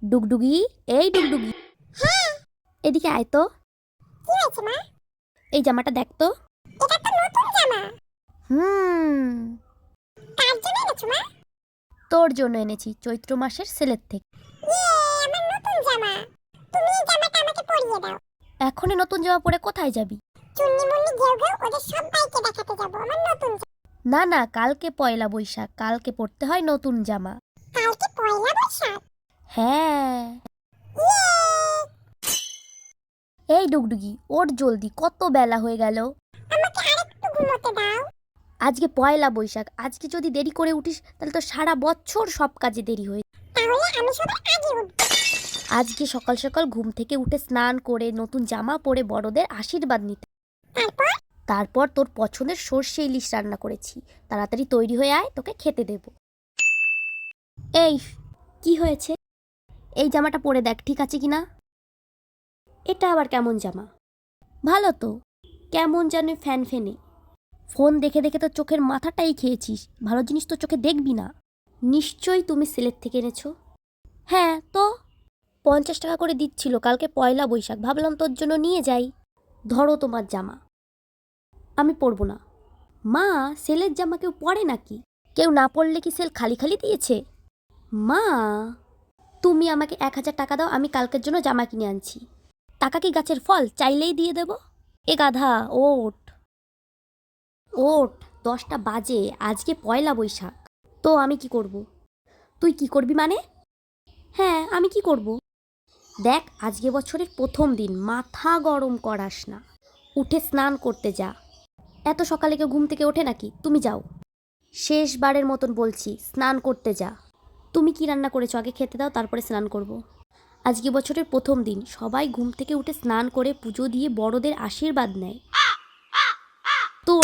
ডুগডুগি, এই ডুগডুগি, হ্যাঁ। এদিকে আয় তো। কি হয়েছে মা? এই জামাটা দেখ তো। এটা তো নতুন জামা। হুম, কার জন্য এনেছো মা? তোর জন্য এনেছি, চৈত্র মাসের সেলের থেকে। ইয়ে, আমার নতুন জামা। তুমি এই জামাটা আমাকে পরিয়ে দাও। এখনই নতুন জামা পরে কোথায় যাবি? চুন্নি মুন্নি ঘেউ ঘেউ ওদের সবাইকে দেখাতে যাবো আমার নতুন জামা। না না, কালকে পয়লা বৈশাখ, কালকে পরতে হয় নতুন জামা। কালকে পয়লা বৈশাখ। হ্যাঁ। ইয়ে, এই ডুগডুগি, ওর জলদি, কত বেলা হয়ে গেল। আমাকে আরেকটু ঘুমোতে দাও। আজকে পয়লা বৈশাখ, আজকে যদি দেরি করে উঠিস তাহলে তো সারা বছর সব কাজে দেরি হয়ে। তাহলে আমি সবার আগে উঠবো। আজকে সকাল সকাল ঘুম থেকে উঠে স্নান করে নতুন জামা পরে বড়দের আশীর্বাদ নিতে। তারপর তারপর তোর পছন্দের সর্ষে ইলিশ রান্না করেছি, তাড়াতাড়ি তৈরি হয়ে আয়, তোকে খেতে দেব। এই, কি হয়েছে? এই জামাটা পরে দেখ ঠিক আছে কিনা। এটা আবার কেমন জামা? ভালো তো, কেমন যেন ফ্যান ফেনে। ফোন দেখে দেখে তো চোখের মাথাটাই খেয়েছিস, ভালো জিনিস তো চোখে দেখবি না। নিশ্চয়ই তুমি সিলেট থেকে এনেছো। হ্যাঁ তো, 50 টাকা করে দিচ্ছিল, কালকে পয়লা বৈশাখ, ভাবলাম তোর জন্য নিয়ে যাই। ধরো তোমার জামা। আমি পরবো না। মা, সেলের জামা কেউ পরে নাকি? কেউ না পরলে কি সেল খালি খালি দিয়েছে? মা, তুমি আমাকে 1000 টাকা দাও, আমি কালকের জন্য জামা কিনে আনছি। টাকা কি গাছের ফল, চাইলেই দিয়ে দেব? এ গাধা, ওঠ ওঠ, 10টা বাজে, আজকে পয়লা বৈশাখ। তো আমি কি করব? তুই কি করবি মানে? হ্যাঁ, আমি কি করব? দেখ, আজকে বছরের প্রথম দিন, মাথা গরম করাস না। উঠে স্নান করতে যা। এত সকালে কেউ ঘুম থেকে ওঠে নাকি? তুমি যাও। শেষবারের মতন বলছি, স্নান করতে যা। তুমি কি রান্না করেছো আগে খেতে দাও, তারপরে স্নান করব। আজকে বছরের প্রথম দিন, সবাই ঘুম থেকে উঠে স্নান করে পুজো দিয়ে বড়দের আশীর্বাদ নেয়। তো